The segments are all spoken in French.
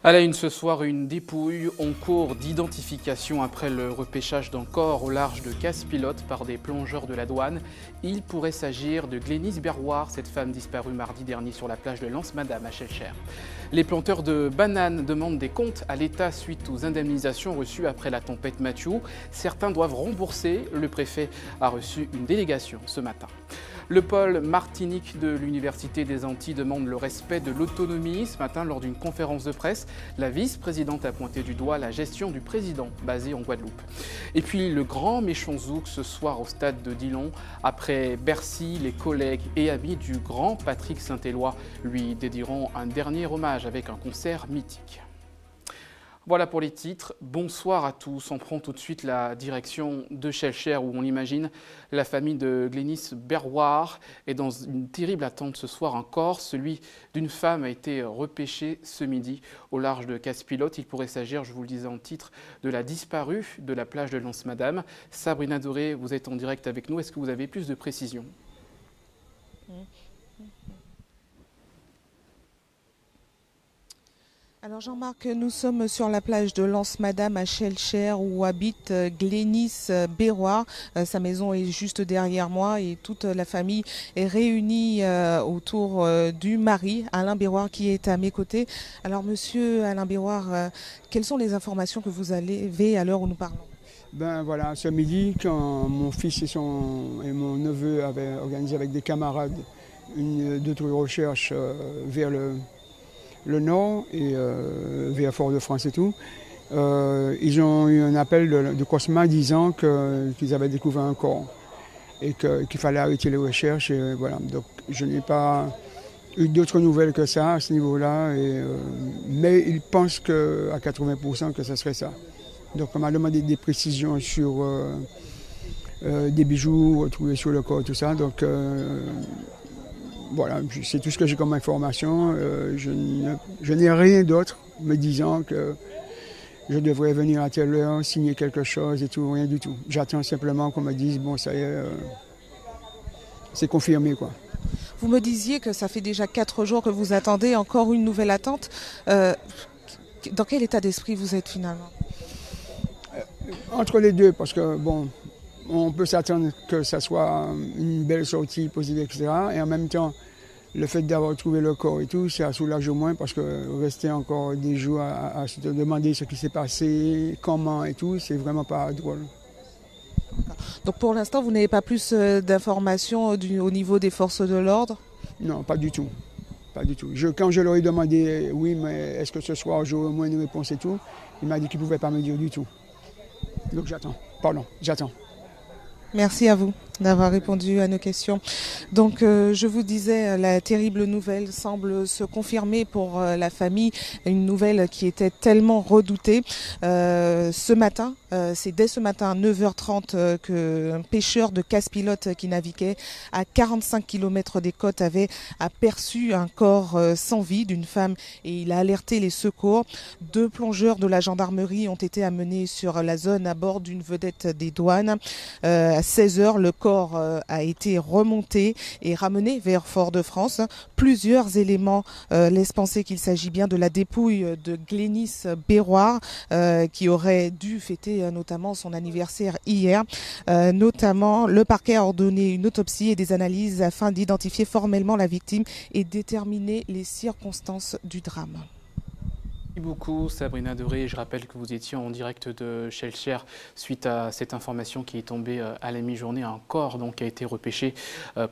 À la une ce soir, une dépouille en cours d'identification après le repêchage d'un corps au large de Casse-Pilote par des plongeurs de la douane. Il pourrait s'agir de Glénis Berroir, cette femme disparue mardi dernier sur la plage de Lens-Madame à Schellcher. Les planteurs de bananes demandent des comptes à l'État suite aux indemnisations reçues après la tempête Mathieu. Certains doivent rembourser. Le préfet a reçu une délégation ce matin. Le pôle Martinique de l'Université des Antilles demande le respect de l'autonomie. Ce matin, lors d'une conférence de presse, la vice-présidente a pointé du doigt la gestion du président basé en Guadeloupe. Et puis le grand méchant zouk ce soir au stade de Dillon. Après Bercy, les collègues et amis du grand Patrick Saint-Éloi lui dédieront un dernier hommage avec un concert mythique. Voilà pour les titres. Bonsoir à tous. On prend tout de suite la direction de Schellcher où on imagine la famille de Glénis Berroir est dans une terrible attente ce soir. Un corps, celui d'une femme, a été repêché ce midi au large de Casse-Pilote. Il pourrait s'agir, je vous le disais en titre, de la disparue de la plage de Lens-Madame. Sabrina Doré, vous êtes en direct avec nous. Est-ce que vous avez plus de précisions ? Alors Jean-Marc, nous sommes sur la plage de Lens-Madame à Schellcher où habite Glénis Berroir. Sa maison est juste derrière moi et toute la famille est réunie autour du mari, Alain Berroir, qui est à mes côtés. Alors monsieur Alain Berroir, quelles sont les informations que vous avez à l'heure où nous parlons ? Ben voilà, ce midi, quand mon fils et mon neveu avaient organisé avec des camarades d'autres recherches vers le nord et vers Fort-de-France et tout, ils ont eu un appel de Cosma disant qu'ils avaient découvert un corps et qu'il fallait arrêter les recherches. Et voilà. Donc je n'ai pas eu d'autres nouvelles que ça à ce niveau-là, mais ils pensent qu'à 80% que ce serait ça. Donc on m'a demandé des précisions sur des bijoux retrouvés sur le corps, tout ça. Donc voilà, c'est tout ce que j'ai comme information. Je n'ai rien d'autre me disant que je devrais venir à telle heure, signer quelque chose et tout, rien du tout. J'attends simplement qu'on me dise, bon, ça y est, c'est confirmé, quoi. Vous me disiez que ça fait déjà 4 jours que vous attendez encore une nouvelle attente. Dans quel état d'esprit vous êtes finalement ? Entre les deux, parce que, bon, on peut s'attendre que ça soit une belle sortie positive, etc. Et en même temps, le fait d'avoir trouvé le corps et tout, ça soulage au moins parce que rester encore des jours à se demander ce qui s'est passé, comment et tout, c'est vraiment pas drôle. Donc pour l'instant, vous n'avez pas plus d'informations au niveau des forces de l'ordre ? Non, pas du tout. Pas du tout. Quand je leur ai demandé, oui, mais est-ce que ce soir j'aurai au moins une réponse et tout, il m'a dit qu'il ne pouvait pas me dire du tout. Donc j'attends. Pardon, j'attends. Merci à vous d'avoir répondu à nos questions. Donc je vous disais, la terrible nouvelle semble se confirmer pour la famille, une nouvelle qui était tellement redoutée. Ce matin, c'est dès ce matin à 9h30 qu'un pêcheur de Casse-Pilote qui naviguait à 45 km des côtes avait aperçu un corps sans vie d'une femme et il a alerté les secours. 2 plongeurs de la gendarmerie ont été amenés sur la zone à bord d'une vedette des douanes. À 16h, le corps a été remonté et ramené vers Fort-de-France. Plusieurs éléments laissent penser qu'il s'agit bien de la dépouille de Glénis Berroir qui aurait dû fêter notamment son anniversaire hier. Notamment, le parquet a ordonné une autopsie et des analyses afin d'identifier formellement la victime et déterminer les circonstances du drame. Merci beaucoup Sabrina Doré. Je rappelle que vous étiez en direct de Schellcher suite à cette information qui est tombée à la mi-journée. Un corps donc a été repêché.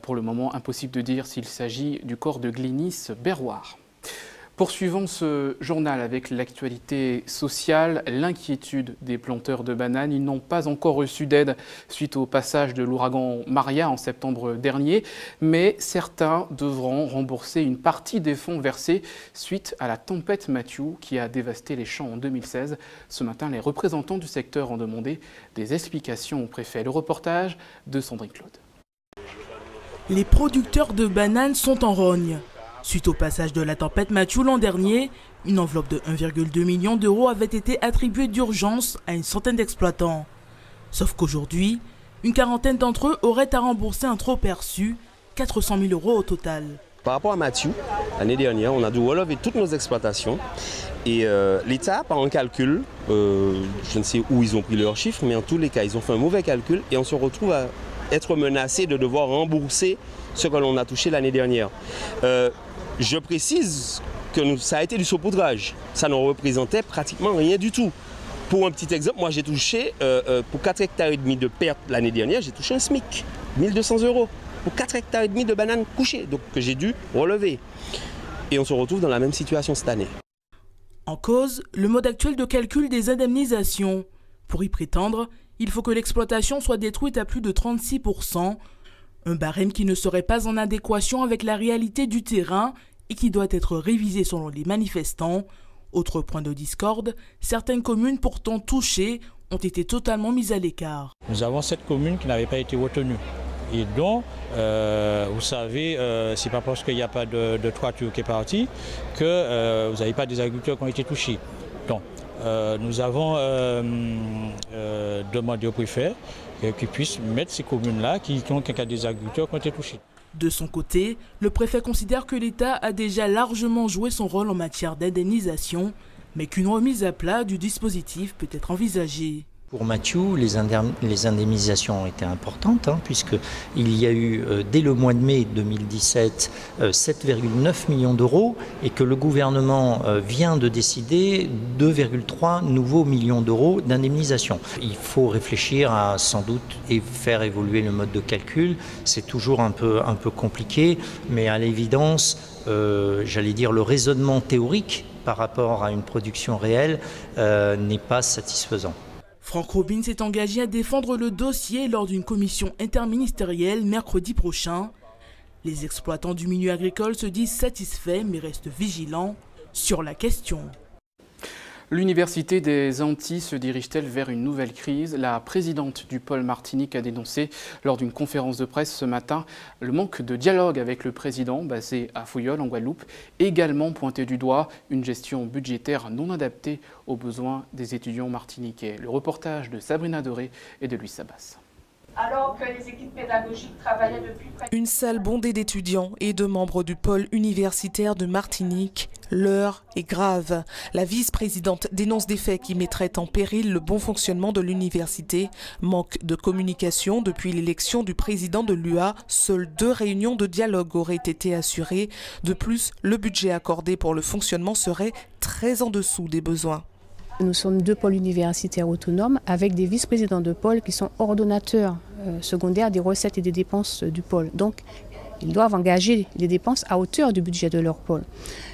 Pour le moment, impossible de dire s'il s'agit du corps de Glénis Berroir. Poursuivons ce journal avec l'actualité sociale, l'inquiétude des planteurs de bananes. Ils n'ont pas encore reçu d'aide suite au passage de l'ouragan Maria en septembre dernier, mais certains devront rembourser une partie des fonds versés suite à la tempête Mathieu qui a dévasté les champs en 2016. Ce matin, les représentants du secteur ont demandé des explications au préfet. Le reportage de Sandrine Claude. Les producteurs de bananes sont en rogne. Suite au passage de la tempête Mathieu l'an dernier, une enveloppe de 1,2 million d'euros avait été attribuée d'urgence à une centaine d'exploitants. Sauf qu'aujourd'hui, une quarantaine d'entre eux auraient à rembourser un trop perçu, 400 000 euros au total. Par rapport à Mathieu, l'année dernière, on a dû relever toutes nos exploitations et l'État, par un calcul, je ne sais où ils ont pris leurs chiffres, mais en tous les cas, ils ont fait un mauvais calcul et on se retrouve à être menacé de devoir rembourser ce que l'on a touché l'année dernière. Je précise que ça a été du saupoudrage. Ça ne représentait pratiquement rien du tout. Pour un petit exemple, moi j'ai touché, pour 4,5 hectares de perte l'année dernière, j'ai touché un SMIC, 1 200 € pour 4,5 hectares de bananes couchées, donc que j'ai dû relever. Et on se retrouve dans la même situation cette année. En cause, le mode actuel de calcul des indemnisations. Pour y prétendre, il faut que l'exploitation soit détruite à plus de 36%, un barème qui ne serait pas en adéquation avec la réalité du terrain et qui doit être révisé selon les manifestants. Autre point de discorde, certaines communes pourtant touchées ont été totalement mises à l'écart. Nous avons 7 communes qui n'avaient pas été retenues. Et donc, vous savez, c'est pas parce qu'il n'y a pas de toiture qui est partie que vous n'avez pas des agriculteurs qui ont été touchés. Donc, nous avons demandé au préfet qu'il puisse mettre ces communes-là qui ont des agriculteurs qui ont été touchés. De son côté, le préfet considère que l'État a déjà largement joué son rôle en matière d'indemnisation, mais qu'une remise à plat du dispositif peut être envisagée. Pour Mathieu, les indemnisations ont été importantes, puisqu'il y a eu, dès le mois de mai 2017, 7,9 millions d'euros et que le gouvernement vient de décider 2,3 nouveaux millions d'euros d'indemnisation. Il faut réfléchir à sans doute et faire évoluer le mode de calcul. C'est toujours un peu compliqué, mais à l'évidence, j'allais dire, le raisonnement théorique par rapport à une production réelle n'est pas satisfaisant. Franck Robin s'est engagé à défendre le dossier lors d'une commission interministérielle mercredi prochain. Les exploitants du milieu agricole se disent satisfaits mais restent vigilants sur la question. L'Université des Antilles se dirige-t-elle vers une nouvelle crise? La présidente du pôle Martinique a dénoncé lors d'une conférence de presse ce matin le manque de dialogue avec le président basé à Fouillol en Guadeloupe, également pointé du doigt une gestion budgétaire non adaptée aux besoins des étudiants martiniquais. Le reportage de Sabrina Doré et de Louis Sabas. Alors que les équipes pédagogiques travaillaient depuis près Une salle bondée d'étudiants et de membres du pôle universitaire de Martinique, l'heure est grave. La vice-présidente dénonce des faits qui mettraient en péril le bon fonctionnement de l'université. Manque de communication depuis l'élection du président de l'UA. Seules 2 réunions de dialogue auraient été assurées. De plus, le budget accordé pour le fonctionnement serait très en dessous des besoins. Nous sommes 2 pôles universitaires autonomes avec des vice-présidents de pôle qui sont ordonnateurs secondaires des recettes et des dépenses du pôle. Donc, ils doivent engager les dépenses à hauteur du budget de leur pôle.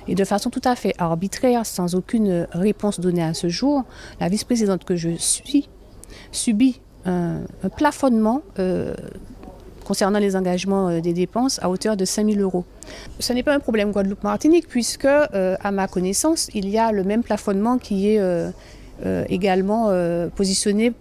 Et de façon tout à fait arbitraire, sans aucune réponse donnée à ce jour, la vice-présidente que je suis subit un plafonnement concernant les engagements des dépenses à hauteur de 5 000 €. Ce n'est pas un problème Guadeloupe-Martinique puisque, à ma connaissance, il y a le même plafonnement qui est également positionné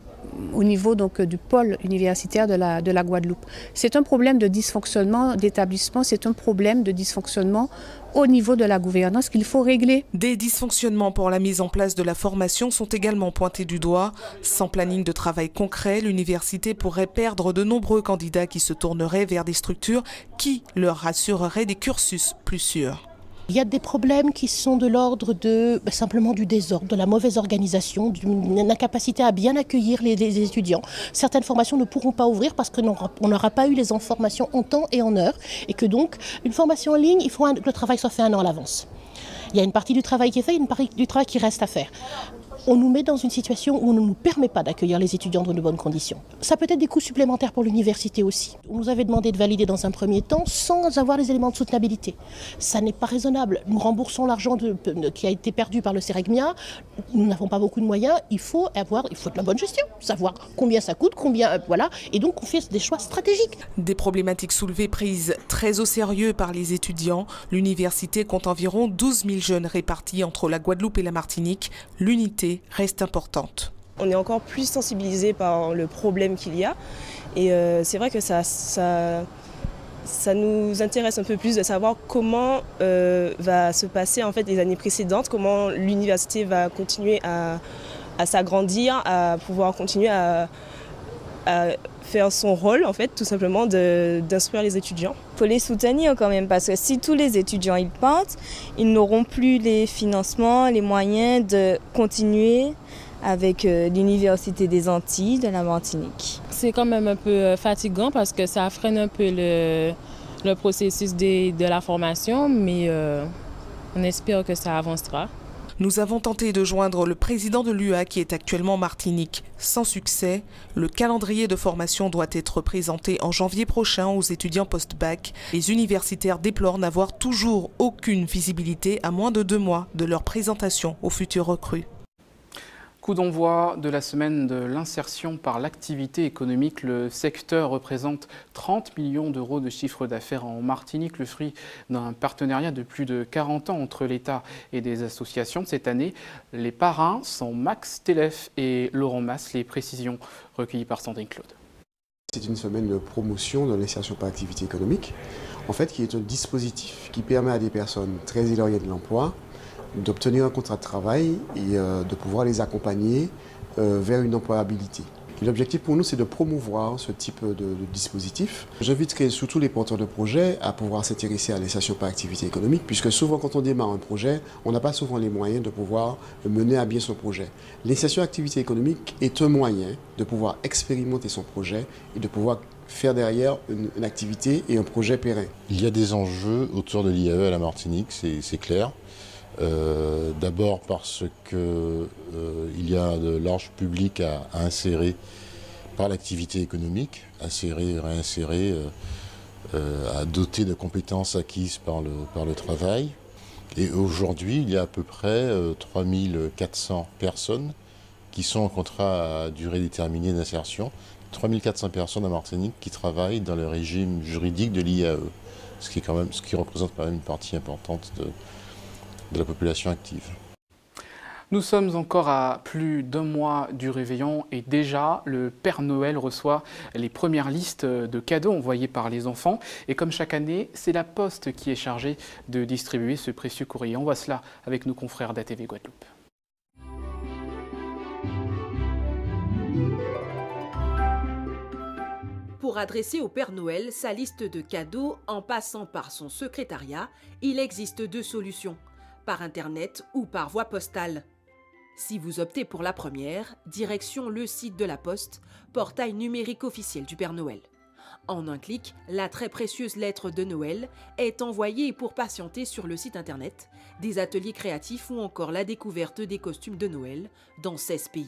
au niveau donc, du pôle universitaire de la Guadeloupe. C'est un problème de dysfonctionnement d'établissement, c'est un problème de dysfonctionnement au niveau de la gouvernance qu'il faut régler. Des dysfonctionnements pour la mise en place de la formation sont également pointés du doigt. Sans planning de travail concret, l'université pourrait perdre de nombreux candidats qui se tourneraient vers des structures qui leur assureraient des cursus plus sûrs. Il y a des problèmes qui sont de l'ordre de simplement du désordre, de la mauvaise organisation, d'une incapacité à bien accueillir les étudiants. Certaines formations ne pourront pas ouvrir parce qu'on n'aura pas eu les informations en temps et en heure et que donc une formation en ligne, il faut que le travail soit fait 1 an à l'avance. Il y a une partie du travail qui est fait et une partie du travail qui reste à faire. On nous met dans une situation où on ne nous permet pas d'accueillir les étudiants dans de bonnes conditions. Ça peut être des coûts supplémentaires pour l'université aussi. On nous avait demandé de valider dans un premier temps sans avoir les éléments de soutenabilité. Ça n'est pas raisonnable. Nous remboursons l'argent qui a été perdu par le CEREGMIA. Nous n'avons pas beaucoup de moyens. Il faut de la bonne gestion, savoir combien ça coûte, voilà. Et donc on fait des choix stratégiques. Des problématiques soulevées prises très au sérieux par les étudiants. L'université compte environ 12 000 jeunes répartis entre la Guadeloupe et la Martinique. L'unité reste importante. On est encore plus sensibilisé par le problème qu'il y a et c'est vrai que ça nous intéresse un peu plus de savoir comment va se passer en fait les années précédentes, comment l'université va continuer à s'agrandir, à pouvoir continuer à à faire son rôle, en fait, tout simplement d'instruire les étudiants. Il faut les soutenir quand même, parce que si tous les étudiants ils partent, ils n'auront plus les financements, les moyens de continuer avec l'Université des Antilles de la Martinique. C'est quand même un peu fatigant parce que ça freine un peu le processus de la formation, mais on espère que ça avancera. Nous avons tenté de joindre le président de l'UA qui est actuellement en Martinique. Sans succès, le calendrier de formation doit être présenté en janvier prochain aux étudiants post-bac. Les universitaires déplorent n'avoir toujours aucune visibilité à moins de 2 mois de leur présentation aux futurs recrues. Coup d'envoi de la semaine de l'insertion par l'activité économique. Le secteur représente 30 millions d'euros de chiffre d'affaires en Martinique, le fruit d'un partenariat de plus de 40 ans entre l'État et des associations. Cette année, les parrains sont Max Télef et Laurent Masse. Les précisions recueillies par Sandrine Claude. C'est une semaine de promotion de l'insertion par activité économique, en fait, qui est un dispositif qui permet à des personnes très éloignées de l'emploi d'obtenir un contrat de travail et de pouvoir les accompagner vers une employabilité. L'objectif pour nous, c'est de promouvoir ce type de dispositif. J'inviterai surtout les porteurs de projets à pouvoir s'intéresser à l'insertion par activité économique, puisque souvent quand on démarre un projet, on n'a pas souvent les moyens de pouvoir mener à bien son projet. L'insertion activité économique est un moyen de pouvoir expérimenter son projet et de pouvoir faire derrière une activité et un projet pérenne. Il y a des enjeux autour de l'IAE à la Martinique, c'est clair. D'abord parce qu'il y a de larges publics à insérer par l'activité économique, insérer, réinsérer, à doter de compétences acquises par le travail. Et aujourd'hui, il y a à peu près 3400 personnes qui sont en contrat à durée déterminée d'insertion. 3400 personnes à Martinique qui travaillent dans le régime juridique de l'IAE, ce qui représente quand même une partie importante de la population active. Nous sommes encore à plus d'1 mois du réveillon et déjà le Père Noël reçoit les premières listes de cadeaux envoyés par les enfants. Et comme chaque année, c'est la Poste qui est chargée de distribuer ce précieux courrier. On voit cela avec nos confrères d'ATV Guadeloupe. Pour adresser au Père Noël sa liste de cadeaux en passant par son secrétariat, il existe 2 solutions, par Internet ou par voie postale. Si vous optez pour la première, direction le site de la Poste, portail numérique officiel du Père Noël. En un clic, la très précieuse lettre de Noël est envoyée pour patienter sur le site Internet, des ateliers créatifs ou encore la découverte des costumes de Noël dans 16 pays.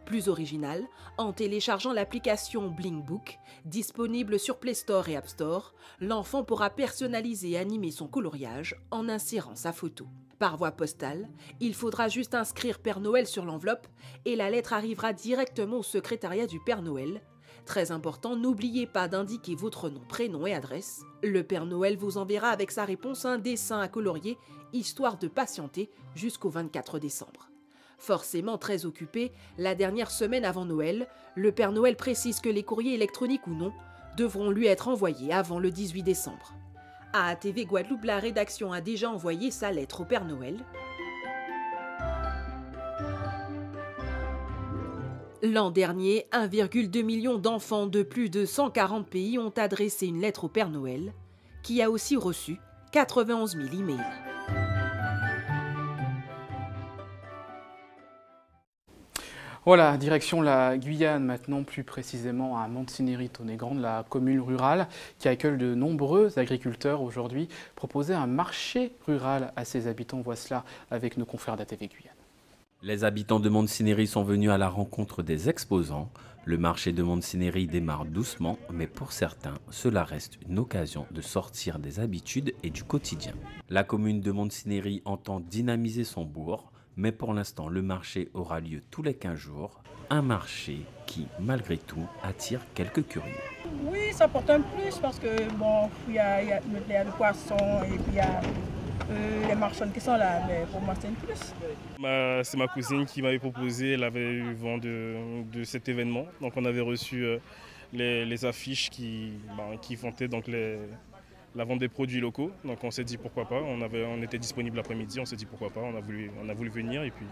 Plus original, en téléchargeant l'application Bling Book, disponible sur Play Store et App Store, l'enfant pourra personnaliser et animer son coloriage en insérant sa photo. Par voie postale, il faudra juste inscrire Père Noël sur l'enveloppe et la lettre arrivera directement au secrétariat du Père Noël. Très important, n'oubliez pas d'indiquer votre nom, prénom et adresse. Le Père Noël vous enverra avec sa réponse un dessin à colorier, histoire de patienter jusqu'au 24 décembre. Forcément très occupé, la dernière semaine avant Noël, le Père Noël précise que les courriers électroniques ou non devront lui être envoyés avant le 18 décembre. À ATV Guadeloupe, la rédaction a déjà envoyé sa lettre au Père Noël. L'an dernier, 1,2 million d'enfants de plus de 140 pays ont adressé une lettre au Père Noël, qui a aussi reçu 91 000 emails. Voilà, direction la Guyane maintenant, plus précisément à Montsinéry-Tonnégrande, la commune rurale qui accueille de nombreux agriculteurs aujourd'hui. Proposer un marché rural à ses habitants, on voit cela avec nos confrères d'ATV Guyane. Les habitants de Montsinéry sont venus à la rencontre des exposants. Le marché de Montsinéry démarre doucement, mais pour certains, cela reste une occasion de sortir des habitudes et du quotidien. La commune de Montsinéry entend dynamiser son bourg. Mais pour l'instant, le marché aura lieu tous les 15 jours. Un marché qui, malgré tout, attire quelques curieux. Oui, ça porte un plus parce que, bon, il y a le poisson et puis il y a les marchands qui sont là. Mais pour moi, c'est un plus. C'est ma cousine qui m'avait proposé, elle avait eu vent de cet événement. Donc on avait reçu les affiches qui vantaient donc la vente des produits locaux, donc on s'est dit pourquoi pas, on était disponible l'après-midi, on s'est dit pourquoi pas, on a voulu venir et puis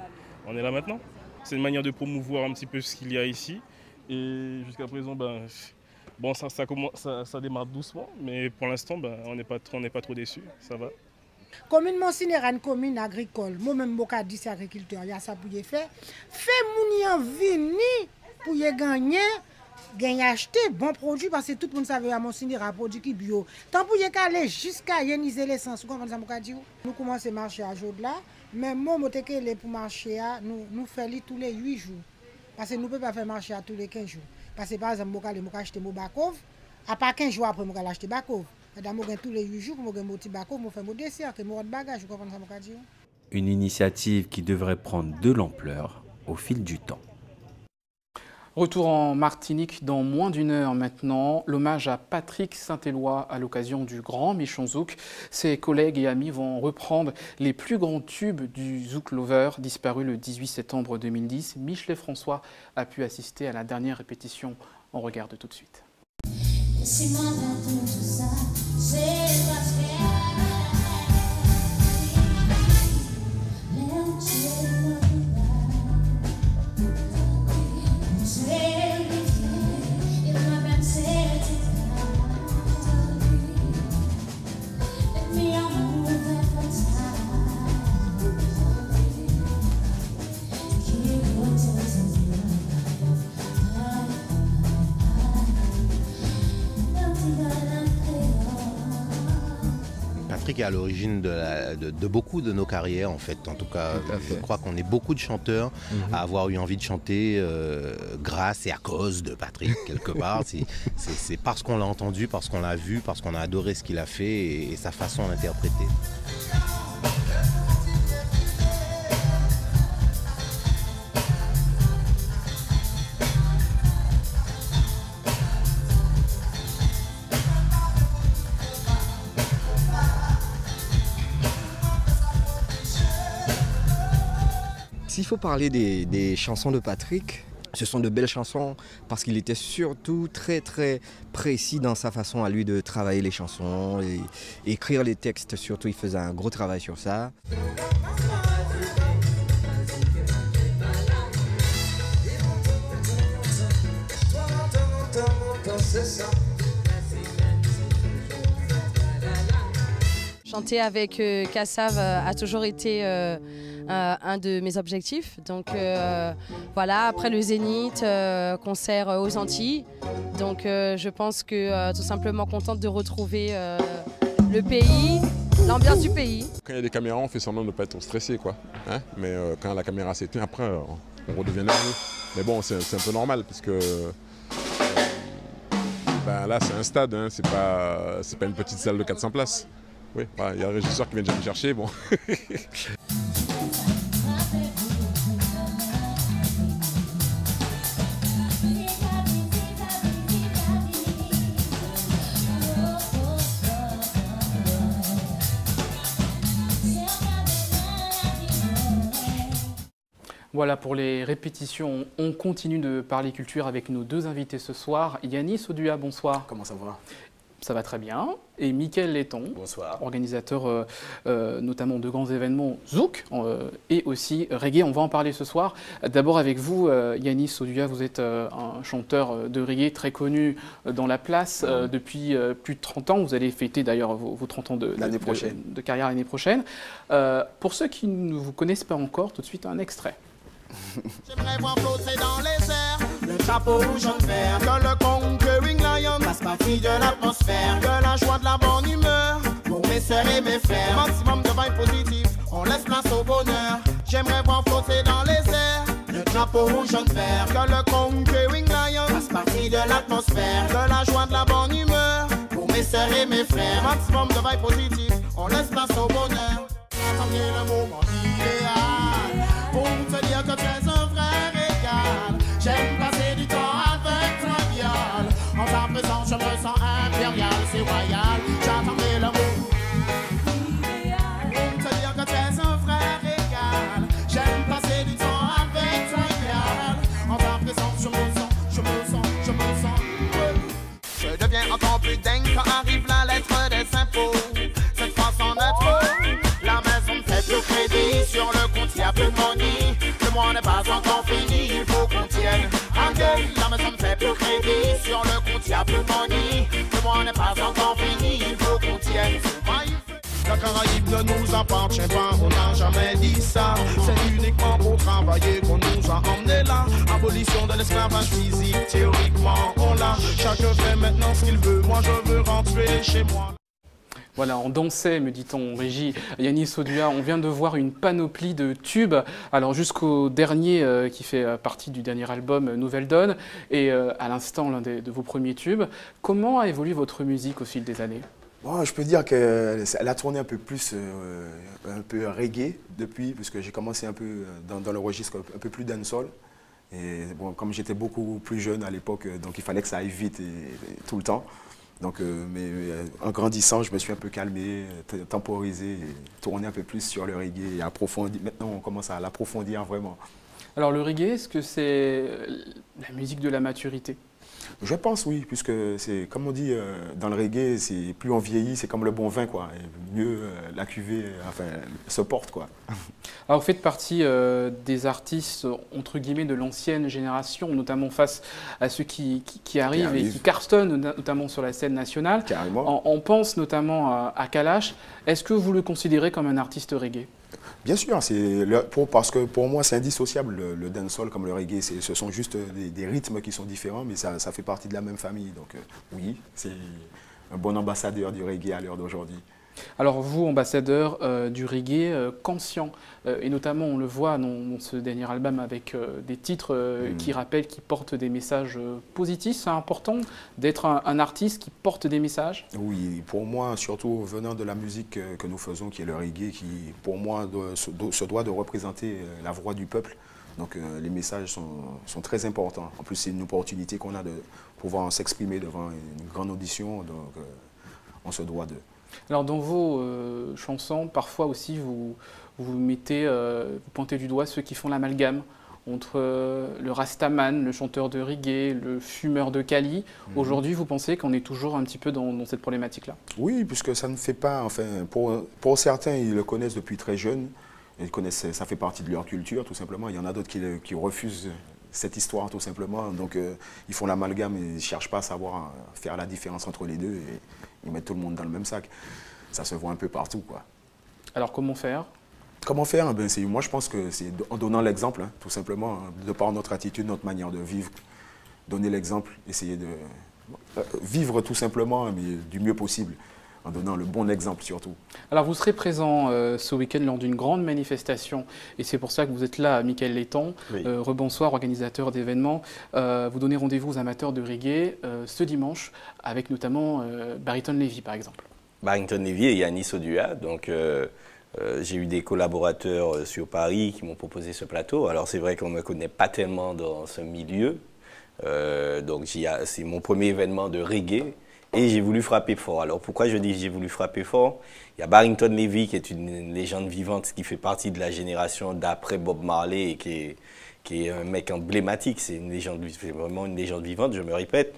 on est là maintenant. C'est une manière de promouvoir un petit peu ce qu'il y a ici Et jusqu'à présent, bon, ça démarre doucement, mais pour l'instant, on n'est pas trop déçus, ça va. Commune Monsignera, une commune agricole. Moi-même, je dis c'est agriculteur, il y a ça pour y faire. Fait moun vini pour y gagner acheter bon produit parce que tout le monde savait à Monsignera un produit qui bio. Tant pour y aller jusqu'à ioniser l'essence, vous comprenez ça dire. Nous commençons à marcher à jour là, mais moi je pour marcher nous faisons tous les 8 jours. Parce que nous ne pouvons pas faire marcher à tous les 15 jours. Parce que par exemple, je vais acheter mon bakov, à part 15 jours après, je vais acheter bakov. Tous les 8 jours, je vais acheter bakov, je fais mon dessert, je fais bagage, vous comprenez ça dire. Une initiative qui devrait prendre de l'ampleur au fil du temps. Retour en Martinique dans moins d'une heure maintenant. L'hommage à Patrick Saint-Éloi à l'occasion du Grand Méchant Zouk. Ses collègues et amis vont reprendre les plus grands tubes du Zouk Lover, disparu le 18 septembre 2010. Michelet François a pu assister à la dernière répétition. On regarde tout de suite. Patrick est à l'origine de beaucoup de nos carrières en fait. En tout cas, je crois qu'on est beaucoup de chanteurs à avoir eu envie de chanter grâce et à cause de Patrick quelque part. C'est parce qu'on l'a entendu, parce qu'on l'a vu, parce qu'on a adoré ce qu'il a fait et sa façon d'interpréter. S'il faut parler des chansons de Patrick, ce sont de belles chansons parce qu'il était surtout très très précis dans sa façon à lui de travailler les chansons et écrire les textes. Surtout, il faisait un gros travail sur ça. Chanter avec Kassav a toujours été un de mes objectifs. Donc voilà, après le Zénith, concert aux Antilles. Donc je pense que tout simplement contente de retrouver le pays, l'ambiance du pays. Quand il y a des caméras, on fait semblant de ne pas être stressé, quoi. Hein, mais quand la caméra s'éteint, après on redevient nerveux. Mais bon, c'est un peu normal parce que là c'est un stade, hein, c'est pas une petite salle de 400 places. Oui, il y a un régisseur qui vient de me chercher, bon. Voilà pour les répétitions. On continue de parler culture avec nos deux invités ce soir. Yanis Odua, bonsoir. Comment ça va ? Ça va très bien. Et Mickaël Letton, bonsoir. Organisateur notamment de grands événements Zouk et aussi reggae. On va en parler ce soir. D'abord avec vous, Yanis Odua, vous êtes un chanteur de reggae très connu dans la place depuis plus de 30 ans. Vous allez fêter d'ailleurs vos 30 ans de carrière l'année prochaine. Pour ceux qui ne vous connaissent pas encore, tout de suite un extrait. J'aimerais voir flotter dans les airs le chapeau rouge en vert, que le conquering lion fasse partie de l'atmosphère, que la joie de la bonne humeur pour mes sœurs et mes frères. Maximum de vibes positives, on laisse place au bonheur. J'aimerais voir flotter dans les airs le chapeau rouge en vert, que le conquering lion fasse partie de l'atmosphère, que la joie de la bonne humeur pour mes sœurs et mes frères. Maximum de vibes positives, on laisse place au bonheur. Attendez le moment idéal pour te dire que tu es un frère égal. J'aime passer du temps avec toi, viol. En ta présence, je me sens impérial, c'est royal. J'attendais l'amour idéal pour te dire que tu es un frère égal. J'aime passer du temps avec toi, viol. En ta présence, je me sens. Je deviens encore plus dingue quand arrive la lettre des impôts. Cette fois sans être la maison ne fait plus crédit. Sur le compte, y'a plus de money. Le mois n'est pas encore de crédit. Sur le compte, y'a plus de money. Le mois n'est pas encore fini, il faut qu'on tienne ce maille. La Caraïbe ne nous appartient pas, on n'a jamais dit ça. C'est uniquement pour travailler qu'on nous a emmenés là. Abolition de l'esclavage physique, théoriquement on l'a. Chacun fait maintenant ce qu'il veut, moi je veux rentrer chez moi. Voilà, on dansait, me dit-on, Régie. Yanis Odua, on vient de voir une panoplie de tubes, alors jusqu'au dernier qui fait partie du dernier album Nouvelle Donne, et à l'instant l'un de vos premiers tubes. Comment a évolué votre musique au fil des années ? Bon, je peux dire qu'elle a tourné un peu plus, un peu reggae depuis, puisque j'ai commencé un peu dans le registre un peu plus dancehall. Et bon, comme j'étais beaucoup plus jeune à l'époque, donc il fallait que ça aille vite et tout le temps. Donc, mais en grandissant, je me suis un peu calmé, temporisé, et tourné un peu plus sur le reggae et approfondi. Maintenant, on commence à l'approfondir vraiment. Alors le reggae, est-ce que c'est la musique de la maturité ? Je pense oui, puisque c'est comme on dit dans le reggae, c'est plus on vieillit, c'est comme le bon vin quoi. Et mieux la cuvée, enfin, se porte quoi. Alors vous faites partie des artistes entre guillemets de l'ancienne génération, notamment face à ceux qui arrivent et qui cartonnent notamment sur la scène nationale. Carrément. On pense notamment à Kalash. Est-ce que vous le considérez comme un artiste reggae ? Bien sûr, parce que pour moi c'est indissociable le dancehall comme le reggae. Ce sont juste des rythmes qui sont différents, mais ça fait partie de la même famille. Donc oui, c'est un bon ambassadeur du reggae à l'heure d'aujourd'hui. Alors vous, ambassadeur du reggae conscient, et notamment on le voit dans ce dernier album avec des titres qui rappellent, qui portent des messages positifs. C'est important d'être un artiste qui porte des messages? Oui, pour moi, surtout venant de la musique que nous faisons, qui est le reggae, qui pour moi se doit de représenter la voix du peuple. Donc les messages sont très importants. En plus, c'est une opportunité qu'on a de pouvoir s'exprimer devant une grande audition, donc on se doit de... Alors dans vos chansons, parfois aussi vous pointez du doigt ceux qui font l'amalgame entre le Rastaman, le chanteur de reggae, le fumeur de Cali. Aujourd'hui, vous pensez qu'on est toujours un petit peu dans cette problématique-là? Oui, puisque ça ne fait pas, enfin, pour certains, ils le connaissent depuis très jeune, ils connaissent, ça fait partie de leur culture tout simplement. Il y en a d'autres qui refusent cette histoire tout simplement, donc ils font l'amalgame et ils ne cherchent pas à savoir faire la différence entre les deux et ils mettent tout le monde dans le même sac. Ça se voit un peu partout, quoi. Alors comment faire? Comment faire? Ben, moi je pense que c'est en donnant l'exemple, hein, tout simplement, de par notre attitude, notre manière de vivre, donner l'exemple, essayer de vivre tout simplement, mais du mieux possible, en donnant le bon exemple surtout. Alors vous serez présent ce week-end lors d'une grande manifestation, et c'est pour ça que vous êtes là, Michael Letton. Oui. Rebonsoir, organisateur d'événements. Vous donnez rendez-vous aux amateurs de reggae ce dimanche, avec notamment Barrington Levy par exemple. Barrington Levy et Yanis Odua, donc j'ai eu des collaborateurs sur Paris qui m'ont proposé ce plateau. Alors c'est vrai qu'on ne me connaît pas tellement dans ce milieu, donc c'est mon premier événement de reggae. Et j'ai voulu frapper fort. Alors pourquoi je dis j'ai voulu frapper fort? Il y a Barrington Levy qui est une légende vivante qui fait partie de la génération d'après Bob Marley et qui est un mec emblématique. C'est vraiment une légende vivante, je me répète.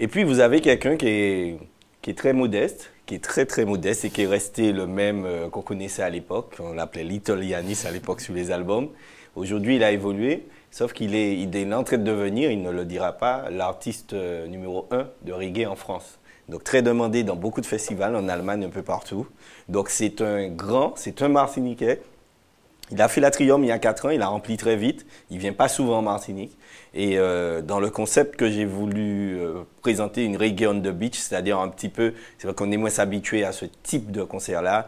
Et puis vous avez quelqu'un qui est très modeste, qui est très modeste et qui est resté le même qu'on connaissait à l'époque. On l'appelait Little Yanis à l'époque sur les albums. Aujourd'hui il a évolué. Sauf qu'il est en train de devenir, il ne le dira pas, l'artiste numéro 1 de reggae en France. Donc très demandé dans beaucoup de festivals, en Allemagne, un peu partout. Donc c'est un Martiniquais. Il a fait la Triumph il y a 4 ans, il a rempli très vite. Il ne vient pas souvent en Martinique. Et dans le concept que j'ai voulu présenter, une reggae on the beach, c'est-à-dire un petit peu, c'est vrai qu'on est moins s'habituer à ce type de concert-là,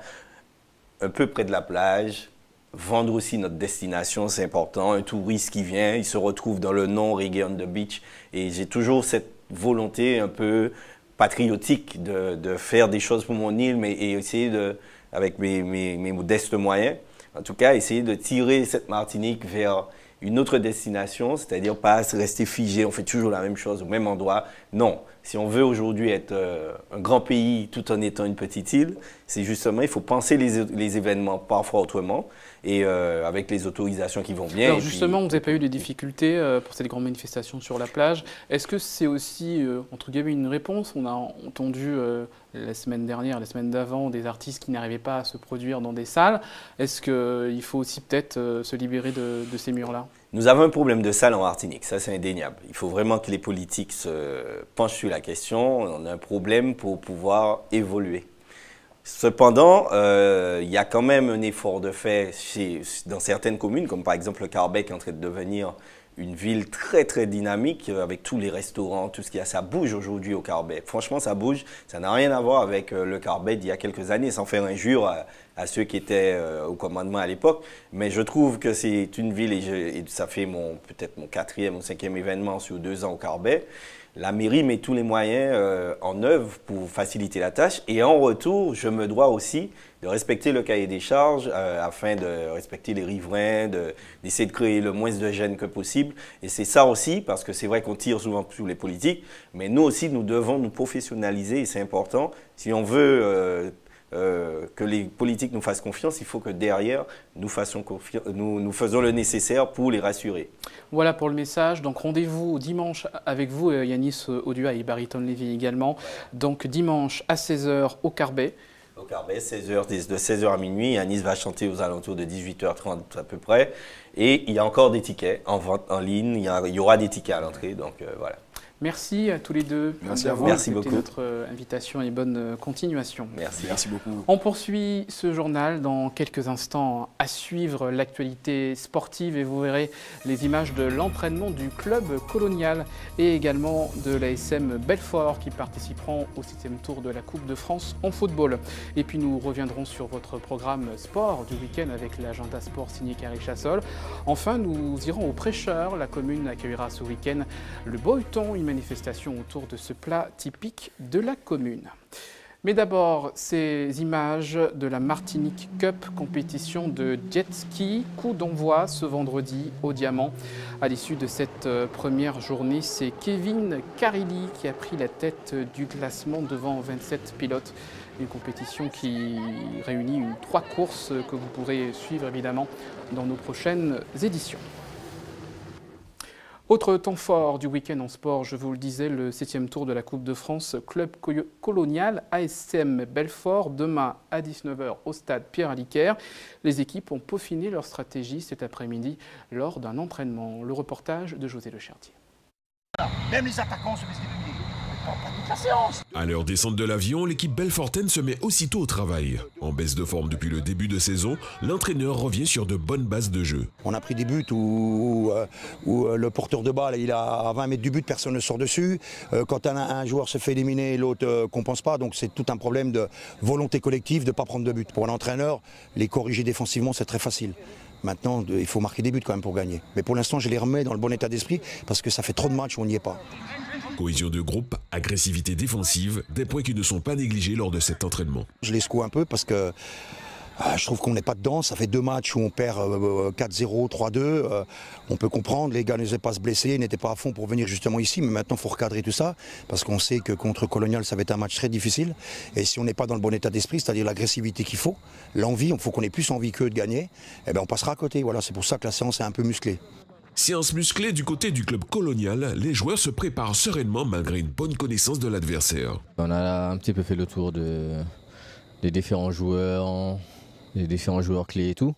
un peu près de la plage. Vendre aussi notre destination, c'est important. Un touriste qui vient, il se retrouve dans le nom Reggae on the Beach. Et j'ai toujours cette volonté un peu patriotique de faire des choses pour mon île, mais et essayer avec mes modestes moyens, en tout cas, essayer de tirer cette Martinique vers une autre destination, c'est-à-dire pas rester figé, on fait toujours la même chose au même endroit. Non, si on veut aujourd'hui être un grand pays tout en étant une petite île, c'est justement, il faut penser les événements parfois autrement et avec les autorisations qui vont bien. Alors justement, vous n'avez pas eu de difficultés pour cette grande manifestation sur la plage. Est-ce que c'est aussi, entre guillemets, une réponse? On a entendu la semaine dernière, la semaine d'avant, des artistes qui n'arrivaient pas à se produire dans des salles. Est-ce qu'il faut aussi peut-être se libérer de ces murs-là? Nous avons un problème de salle en Martinique, ça c'est indéniable. Il faut vraiment que les politiques se penchent sur la question. On a un problème pour pouvoir évoluer. Cependant, il y a quand même un effort de fait dans certaines communes, comme par exemple le Carbet qui est en train de devenir une ville très très dynamique avec tous les restaurants, tout ce qu'il y a. Ça bouge aujourd'hui au Carbet. Franchement, ça bouge. Ça n'a rien à voir avec le Carbet d'il y a quelques années, sans faire injure à ceux qui étaient au commandement à l'époque. Mais je trouve que c'est une ville, et ça fait peut-être mon 4e ou 5e événement sur 2 ans au Carbet. La mairie met tous les moyens en œuvre pour faciliter la tâche. Et en retour, je me dois aussi de respecter le cahier des charges afin de respecter les riverains, d'essayer de créer le moins de gêne que possible. Et c'est ça aussi, parce que c'est vrai qu'on tire souvent sur les politiques, mais nous aussi, nous devons nous professionnaliser et c'est important. Si on veut que les politiques nous fassent confiance, il faut que derrière, nous faisons le nécessaire pour les rassurer. Voilà pour le message. Donc rendez-vous dimanche avec vous, Yanis Odua et Bariton Lévy également. Donc dimanche à 16h au Carbet. Au Carbet, de 16h à minuit. Yanis va chanter aux alentours de 18h30 à peu près. Et il y a encore des tickets en vente en ligne. Il y aura des tickets à l'entrée. Donc voilà. Merci à tous les deux. Merci à vous. Merci beaucoup. Notre invitation et bonne continuation. Merci. Merci beaucoup. On poursuit ce journal dans quelques instants à suivre l'actualité sportive et vous verrez les images de l'entraînement du club colonial et également de l'ASM Belfort qui participeront au 7e tour de la Coupe de France en football. Et puis nous reviendrons sur votre programme sport du week-end avec l'agenda sport signé Carré Chassol. Enfin, nous irons au Prêcheur. La commune accueillera ce week-end le Boyton, une manifestation autour de ce plat typique de la commune. Mais d'abord, ces images de la Martinique Cup, compétition de jet ski, coup d'envoi ce vendredi au Diamant. À l'issue de cette première journée, c'est Kevin Carilli qui a pris la tête du classement devant 27 pilotes. Une compétition qui réunit 3 courses que vous pourrez suivre évidemment dans nos prochaines éditions. Autre temps fort du week-end en sport, je vous le disais, le 7e tour de la Coupe de France, club colonial ASM Belfort, demain à 19h au stade Pierre-Aliquer. Les équipes ont peaufiné leur stratégie cet après-midi lors d'un entraînement. Le reportage de José Le Chartier. Même les attaquants se discriminent. Pas toute la séance. À leur descente de l'avion, l'équipe belfortaine se met aussitôt au travail. En baisse de forme depuis le début de saison, l'entraîneur revient sur de bonnes bases de jeu. On a pris des buts où le porteur de balle, il a à 20 mètres du but, personne ne sort dessus. Quand un joueur se fait éliminer, l'autre ne compense pas. Donc c'est tout un problème de volonté collective de ne pas prendre de but. Pour un entraîneur, les corriger défensivement, c'est très facile. Maintenant, il faut marquer des buts quand même pour gagner. Mais pour l'instant, je les remets dans le bon état d'esprit parce que ça fait trop de matchs où on n'y est pas. Cohésion de groupe, agressivité défensive, des points qui ne sont pas négligés lors de cet entraînement. Je les secoue un peu parce que je trouve qu'on n'est pas dedans. Ça fait 2 matchs où on perd 4-0, 3-2. On peut comprendre, les gars n'osaient pas se blesser, ils n'étaient pas à fond pour venir justement ici. Mais maintenant, il faut recadrer tout ça parce qu'on sait que contre Colonial, ça va être un match très difficile. Et si on n'est pas dans le bon état d'esprit, c'est-à-dire l'agressivité qu'il faut, l'envie, il faut qu'on ait plus envie qu'eux de gagner, eh bien, on passera à côté. Voilà, c'est pour ça que la séance est un peu musclée. Séance musclée du côté du club colonial, les joueurs se préparent sereinement malgré une bonne connaissance de l'adversaire. On a un petit peu fait le tour des différents joueurs, clés et tout.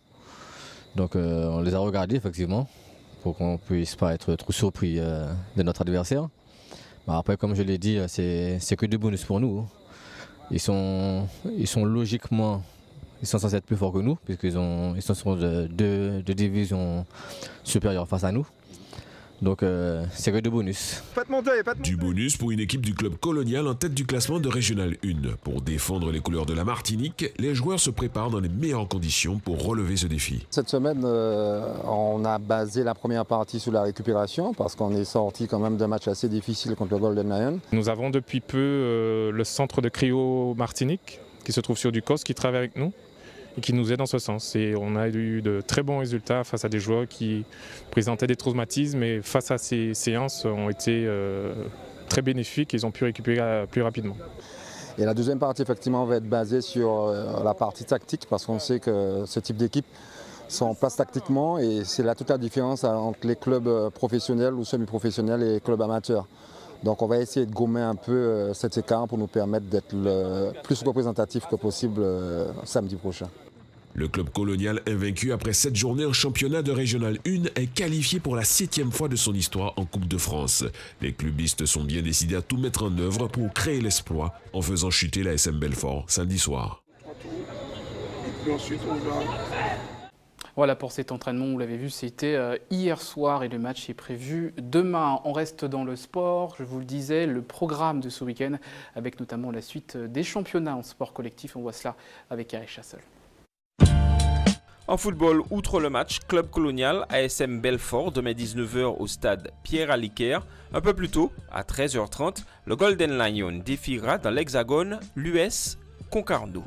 Donc on les a regardés effectivement pour qu'on ne puisse pas être trop surpris de notre adversaire. Après, comme je l'ai dit, c'est que du bonus pour nous. Ils sont logiquement... Ils sont censés être plus forts que nous, puisqu'ils sont sur deux divisions supérieures face à nous. Donc c'est que de bonus. Du bonus pour une équipe du club colonial en tête du classement de Régional 1. Pour défendre les couleurs de la Martinique, les joueurs se préparent dans les meilleures conditions pour relever ce défi. Cette semaine, on a basé la première partie sur la récupération parce qu'on est sorti quand même d'un match assez difficile contre le Golden Lion. Nous avons depuis peu le centre de cryo Martinique qui se trouve sur Ducos, qui travaille avec nous et qui nous aide dans ce sens. Et on a eu de très bons résultats face à des joueurs qui présentaient des traumatismes et face à ces séances ont été très bénéfiques et ils ont pu récupérer plus rapidement. Et la deuxième partie effectivement va être basée sur la partie tactique parce qu'on sait que ce type d'équipe sont en place tactiquement et c'est là toute la différence entre les clubs professionnels ou semi-professionnels et les clubs amateurs. Donc on va essayer de gommer un peu cet écart pour nous permettre d'être le plus représentatif que possible samedi prochain. Le club colonial, invaincu après 7 journées en championnat de Régional 1, est qualifié pour la 7e fois de son histoire en Coupe de France. Les clubistes sont bien décidés à tout mettre en œuvre pour créer l'exploit en faisant chuter la SM Belfort samedi soir. Voilà pour cet entraînement, vous l'avez vu, c'était hier soir et le match est prévu demain. On reste dans le sport, je vous le disais, le programme de ce week-end avec notamment la suite des championnats en sport collectif. On voit cela avec Eric Chassel. En football, outre le match, Club Colonial ASM Belfort demain 19h au stade Pierre-Aliquer. Un peu plus tôt, à 13h30, le Golden Lion défiera dans l'Hexagone l'US Concarneau.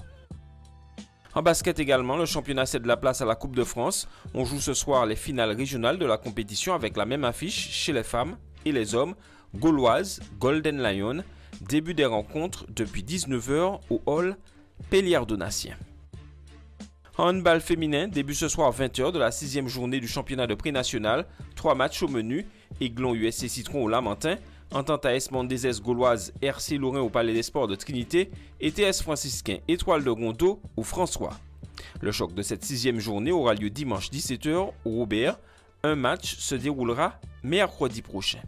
En basket également, le championnat cède la place à la Coupe de France. On joue ce soir les finales régionales de la compétition avec la même affiche chez les femmes et les hommes. Gauloise, Golden Lion. Début des rencontres depuis 19h au hall Pellière-Donatien. En handball féminin, début ce soir à 20h de la 6e journée du championnat de pré-national. 3 matchs au menu. Aiglon USC Citron au Lamentin. Entente AS Mont-des-Aises Gauloise, RC Lorrain au Palais des Sports de Trinité et TS Franciscain Étoile de Rondeau au François. Le choc de cette 6e journée aura lieu dimanche 17h au Robert. Un match se déroulera mercredi prochain.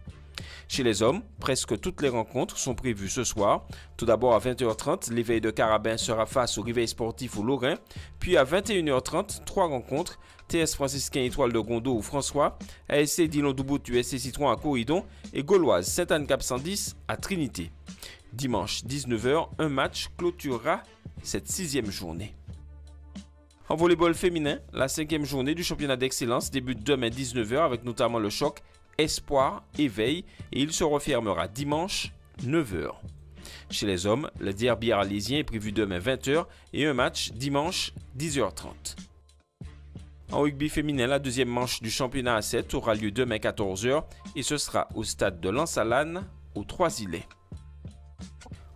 Chez les hommes, presque toutes les rencontres sont prévues ce soir. Tout d'abord à 20h30, l'éveil de Carabin sera face au réveil sportif au Lorrain. Puis à 21h30, 3 rencontres. TS Franciscain Étoile de Rondeau au François, ASC Dillon Doubout USC Citron à Corridon et Gauloise Sainte-Anne-Cap 110 à Trinité. Dimanche 19h, un match clôturera cette 6e journée. En volleyball féminin, la 5e journée du championnat d'excellence débute demain 19h avec notamment le choc Espoir Éveil et il se refermera dimanche 9h. Chez les hommes, le derby arlésien est prévu demain 20h et un match dimanche 10h30. En rugby féminin, la 2e manche du championnat à 7 aura lieu demain 14h et ce sera au stade de Lansalane aux Trois-Îlets.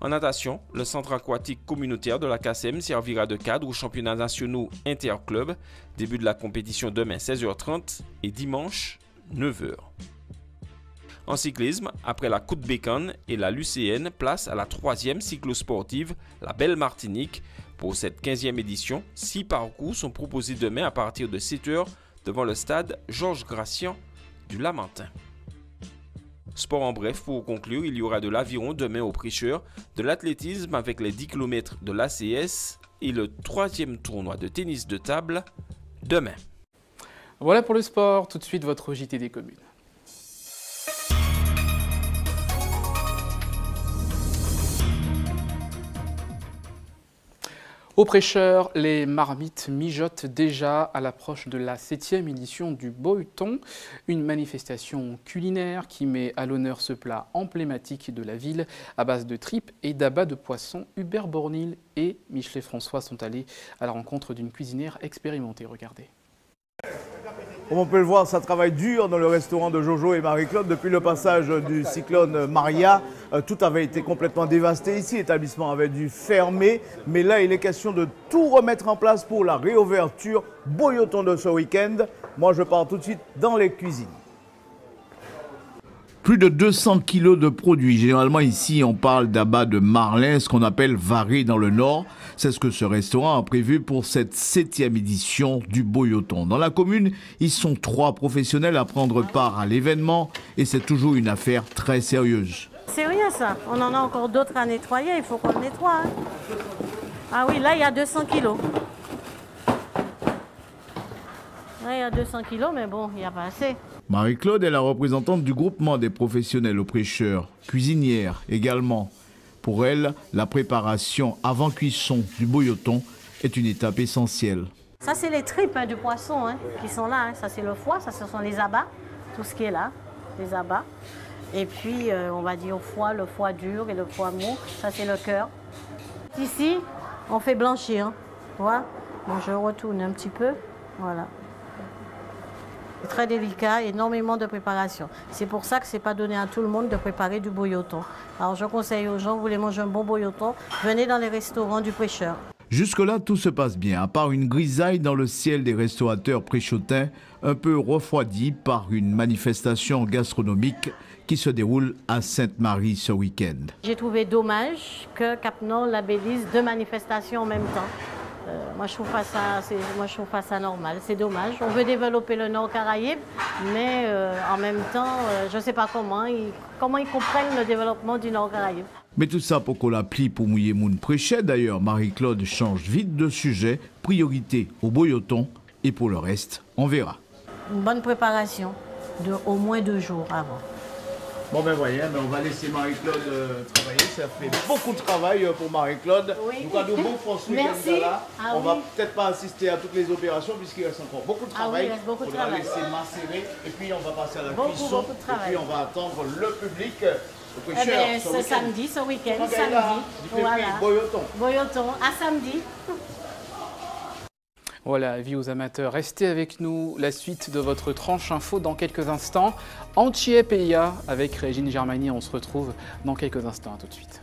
En natation, le centre aquatique communautaire de la CACEM servira de cadre aux championnats nationaux interclubs. Début de la compétition demain 16h30 et dimanche 9h. En cyclisme, après la Côte Bécane et la Lucéenne, place à la 3e cyclosportive, la Belle Martinique. Pour cette 15e édition, 6 parcours sont proposés demain à partir de 7h devant le stade Georges Gratien du Lamentin. Sport en bref, pour conclure, il y aura de l'aviron demain au Prêcheur, de l'athlétisme avec les 10 km de l'ACS et le 3e tournoi de tennis de table demain. Voilà pour le sport, tout de suite votre JT des communes. Au Prêcheur, les marmites mijotent déjà à l'approche de la 7e édition du Boyton, une manifestation culinaire qui met à l'honneur ce plat emblématique de la ville à base de tripes et d'abats de poisson. Hubert Bornil et Michelet François sont allés à la rencontre d'une cuisinière expérimentée. Regardez. Comme on peut le voir, ça travaille dur dans le restaurant de Jojo et Marie-Claude. Depuis le passage du cyclone Maria, tout avait été complètement dévasté ici. L'établissement avait dû fermer. Mais là, il est question de tout remettre en place pour la réouverture Boyton de ce week-end. Moi, je pars tout de suite dans les cuisines. Plus de 200 kilos de produits. Généralement ici, on parle d'abats de marlin, ce qu'on appelle varé dans le Nord. C'est ce que ce restaurant a prévu pour cette 7e édition du Boyton. Dans la commune, ils sont 3 professionnels à prendre part à l'événement et c'est toujours une affaire très sérieuse. C'est rien ça, on en a encore d'autres à nettoyer, il faut qu'on le nettoie. Hein. Ah oui, là il y a 200 kilos. Là il y a 200 kilos, mais bon, il n'y a pas assez. Marie-Claude est la représentante du groupement des professionnels au Prêcheur, cuisinière également. Pour elle, la préparation avant cuisson du Boyton est une étape essentielle. Ça c'est les tripes du poisson qui sont là, ça c'est le foie, ça ce sont les abats, tout ce qui est là, les abats. Et puis on va dire le foie dur et le foie mou, ça c'est le cœur. Ici, on fait blanchir, tu vois. Bon, je retourne un petit peu, voilà. C'est très délicat, énormément de préparation. C'est pour ça que ce n'est pas donné à tout le monde de préparer du Boyton. Alors je conseille aux gens, vous voulez manger un bon Boyton, venez dans les restaurants du Prêcheur. Jusque-là, tout se passe bien, à part une grisaille dans le ciel des restaurateurs préchotins, un peu refroidi par une manifestation gastronomique qui se déroule à Sainte-Marie ce week-end. J'ai trouvé dommage que Cap-Nord labellise 2 manifestations en même temps. Moi, je trouve pas ça normal. C'est dommage. On veut développer le Nord Caraïbe, mais en même temps, je ne sais pas comment ils comprennent le développement du Nord Caraïbe. Mais tout ça pour qu'on l'applie pour mouiller moun préchet. D'ailleurs, Marie-Claude change vite de sujet. Priorité au Boyoton et pour le reste, on verra. Une bonne préparation de au moins 2 jours avant. Bon ben voyez, on va laisser Marie-Claude travailler. Ça fait beaucoup de travail pour Marie-Claude. Oui. Nous avons bon force Merci. là. Ah, on oui. va peut-être pas assister à toutes les opérations puisqu'il reste encore beaucoup de travail. Ah oui, il reste beaucoup de on va travail. laisser macérer et puis on va passer à la Beaucoup cuisson. de travail. Et puis on va attendre le public. Eh bien, ce samedi, ce week-end, samedi. Voilà. Boyoton. Boyoton, à samedi. Voilà, avis aux amateurs, restez avec nous. La suite de votre tranche info dans quelques instants. Anthié PIA avec Régine Germani, on se retrouve dans quelques instants. À tout de suite.